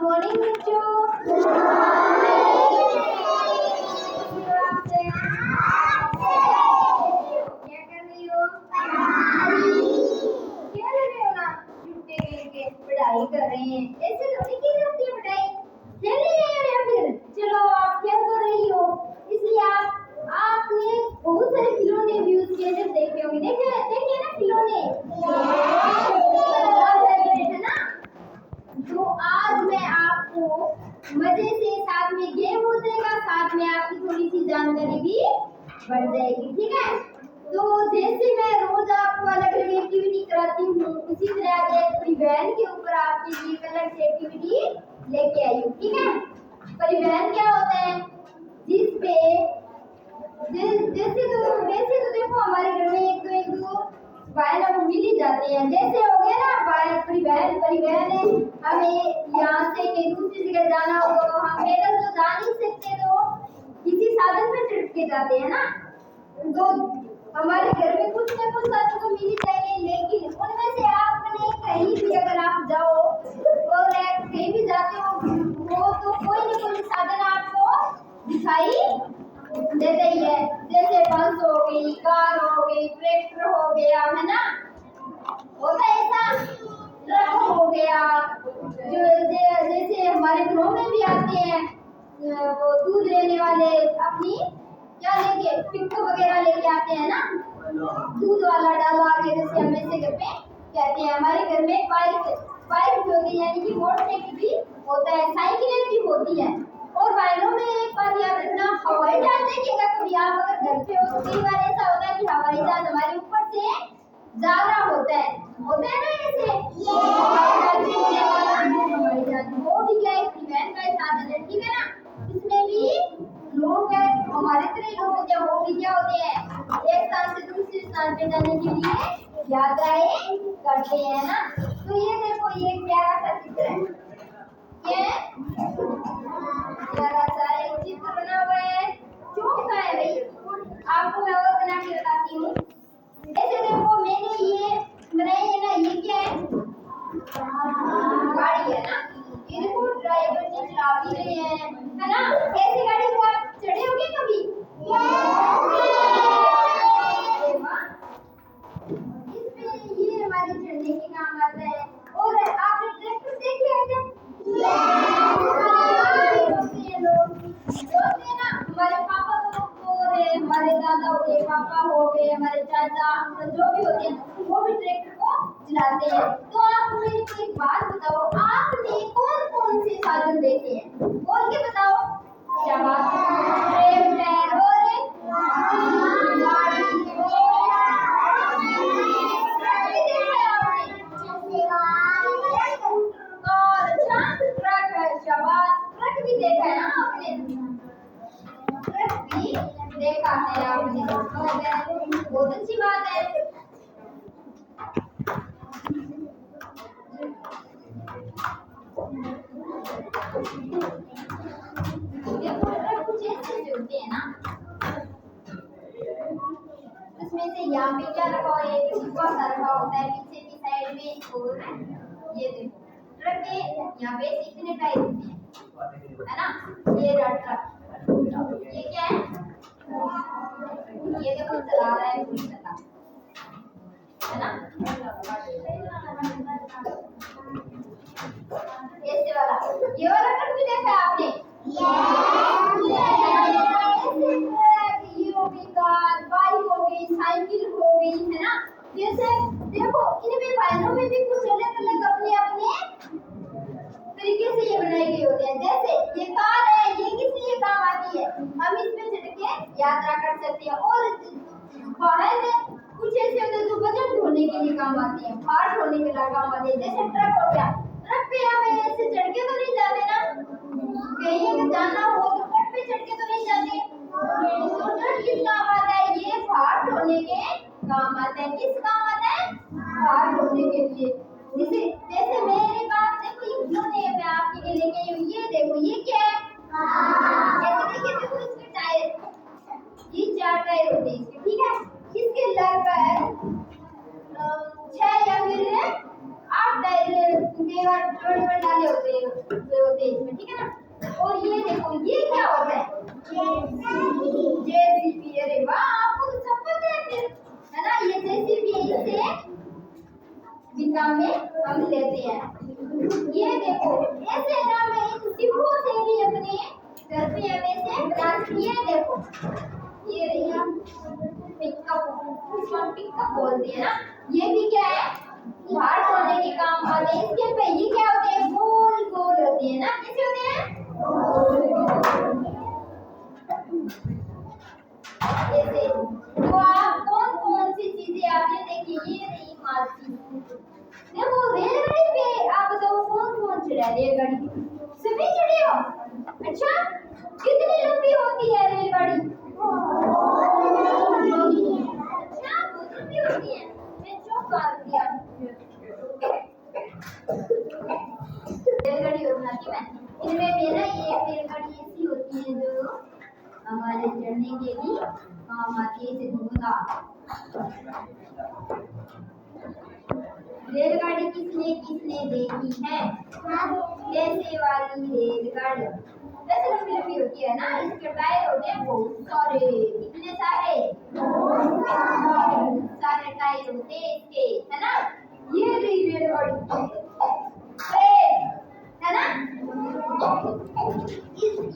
Morning बच्चों। क्या कर रही हो? क्या कर रहे हो ना? छुट्टे खेल के पढ़ाई कर रहे हैं। ऐसे थोड़ी की जाती है पढ़ाई। खेल रही है या फिर चलो आप क्या कर रही हो? इसलिए आपने बहुत सारे खिलौने भी उसके अंदर देखे होंगे। देखे ना खिलौने, है ना? तो आज मैं आपको मजे से साथ में गेम हो जाएगा, साथ में आपकी थोड़ी सी जानकारी भी बढ़ जाएगी, ठीक है? तो जैसे मैं रोज आपको अलग अलग एक्टिविटी कराती हूँ, उसी तरह आज परिवहन के ऊपर आपके लिए एक अलग से एक्टिविटी लेके आई हूँ, ठीक है? परिवहन क्या होता है? जिसपे वैसे तो देखो हमारे घर में एक दो वाहन अब मिल ही जाते हैं। जैसे हो गया ना परिवहन है, हमें यहाँ से कहीं दूसरी जगह जाना हो तो हम पैदल तो जा नहीं सकते, तो किसी साधन पे चढ़ के जाते हैं ना। तो हमारे घर में कुछ न कुछ साधन तो मिल ही जाएंगे, लेकिन उनमें से आपने कहीं भी अगर आप जाओ और कहीं भी जाते हो तो कोई न कोई साधन आपको दिखाई देता ही है। जैसे बस हो गई, कार हो गई, ट्रैक्टर हो गया, है ना? होता है ऐसा, ट्रक हो गया, जो जैसे हमारे घरों में भी आते हैं वो दूध लेने वाले, अपनी क्या लेके पिक वगैरह लेके आते हैं ना, दूध वाला डाला आगे, जैसे हम ऐसे घर पे कहते हैं। हमारे घर में बाइक भी होती है, यानी कि मोटरसाइकिल भी होता है, साइकिलें भी होती है। और वाहनों में एक बात याद रखना, हवाई जहाज देखिएगा कभी आप अगर घर पे हो तो कई बार ऐसा होता है कि हवाई जहाज हमारे ऊपर से जा रहा होता है ना ऐसे। हवाई जहाज वो भी क्या है, परिवहन का साधन है, ठीक है ना? इसमें भी लोग हैं, हमारे तरह लोग होते हैं, वो भी क्या होते हैं, एक स्थान से दूसरे स्थान पे जाने के लिए यात्राएं करते हैं ना। तो ये देखो, ये प्यारा सा चित्र है, ये प्यारा सा एक चित्र बना हुआ है, चौक का है भाई। आपको मैं और बना के बताती हूँ। ऐसे देखो मैंने ये बनाई है ना, ये क्या है, गाड़ी है ना। ये देखो ड्राइवर जी चला भी रहे हैं, है ना? ऐसी गाड़ी को आप चढ़े होगे कभी? इसमें ये हमारे चढ़ने के काम आता है। और आपने ट्रैक्टर देखे हैं क्या? ना हमारे पापा तो हमारे दादा हो गए, पापा हो गए, हमारे चाचा, जो भी होते हैं वो भी ट्रैक्टर को चलाते हैं। तो आप मेरे को एक बात बताओ, आपने कौन कौन से साधन देखे हैं? बोल के बताओ। शाबाश, ट्रैक्टर और ट्रक भी देखा है ना आपने? ट्रक भी देखा है आपने, बहुत अच्छी बात है। देखो ट्रक कुछ ऐसे चलते हैं ना, उसमें से यहाँ पे क्या रखा हुआ है, ऊपर सा रखा होता है, पीछे की साइड में। और ये देखो ट्रक के यहाँ पे इतने टायर होते हैं, है ना? ये ट्रक, ये क्या है, ये देखो चला रहा है पूरी तरह, है ना? ऐसे वाला, ये वाला ट्रक भी देखा है आपने? ये हो गई कार, बाइक हो गई, साइकिल हो गई, है ना? जैसे देखो इनमें वाहनों में भी कुछ अलग अलग अपने तरीके से ये बनाई गई होती है। जैसे ये कार है, ये किस लिए काम आती है, हम इसमें चढ़ के यात्रा कर सकते हैं। और वाहन कुछ ऐसे होते हैं जो वजन ढोने के लिए काम आते हैं, भार ढोने के लिए काम आते हैं। जैसे ट्रक हो गया, ट्रक पे हमें ऐसे चढ़ के तो नहीं जाते ना, कहीं अगर जाना हो तो ट्रक पे चढ़ के तो नहीं जाते। तो ट्रक किस काम आता है, ये भार ढोने के काम आता है। किस काम आता है? भार ढोने के लिए। जैसे मेरे पास देखो ये खिलौने मैं आपके लिए लेके आई हूँ, ये देखो ये क्या है, ऐसे देखो इसके टायर, ये 4 टायर होते हैं इसके, ठीक है? इसके लगभग 6 या फिर 8 टायर कई बार डाले होते हैं, होते हैं इसमें, ठीक है ना। और ये देखो ये क्या होता है, जेसीबी। अरे वाह, आपको तो सब पता है फिर, है ना। ये जेसीबी इससे भी काम में हम लेते हैं। ये देखो ऐसे ना मैं इन सिपों से भी अपने घर पे ऐसे बना, ये देखो ये रही पिकअप, इसको पिकअप बोलते हैं ना। ये भी क्या है, झाड़ धोने के काम आते हैं। इसके पहिए क्या होते हैं, गोल गोल होते हैं ना, कैसे होते हैं, ऐसे। तो आप कौन कौन सी चीजें आपने देखी, ये रही मालती। देखो रेलगाड़ी पे आप बताओ कौन कौन चढ़ा है रेलगाड़ी, सभी चढ़े हो। अच्छा, कितनी लंबी होती है रेलगाड़ी, अच्छा बहुत लंबी होती है, मैं चौंक गया। रेलगाड़ी बनाती मैं, इनमें मेरा ये रेलगाड़ी ऐसी होती है जो हमारे चढ़ने के लिए काम आती है। इसे घूमता रेलगाड़ी किसने किसने देखी है, ऐसे वाली रेलगाड़ी वैसे लंबी लंबी होती है ना। इसके टायर होते हैं बहुत सारे, कितने सारे सारे टायर होते हैं इसके, है ना। ये रही रेलगाड़ी है ना,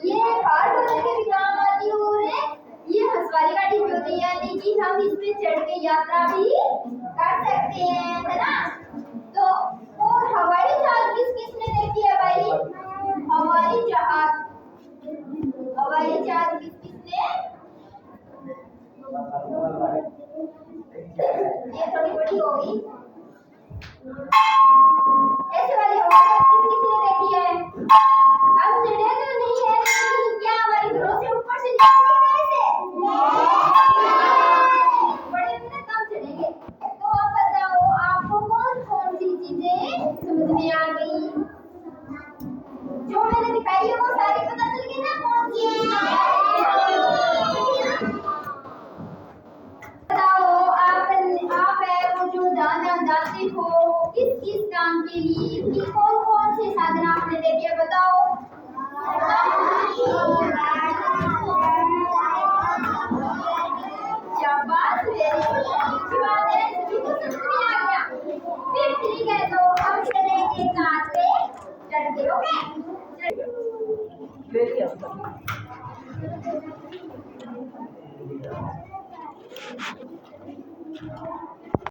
ये बाहर होने के भी काम आती है। और ये हंसवाली गाड़ी भी होती है, यानी कि हम इस पे चढ़ के यात्रा भी कर सकते हैं, है ना। तो और हवाई जहाज किस किसने देखी है भाई, हवाई जहाज, हवाई जहाज किस किसने, ये थोड़ी बड़ी होगी, ऐसे वाली हवाई जहाज किस किसने देखी है। हम चढ़े तो नहीं है, लेकिन क्या हमारे घरों से ऊपर से जाएंगे कैसे, बड़े में कम चढ़ेंगे। तो अब बताओ आपको कौन कौन सी चीजें समझ में आ गई, जो मैंने दिखाई है वो सारी पता चल गई ना, कौन सी बताओ। आप है वो जो जाना जाते हो किस किस काम के लिए, कि कौन कौन से साधन आपने देखे बताओ।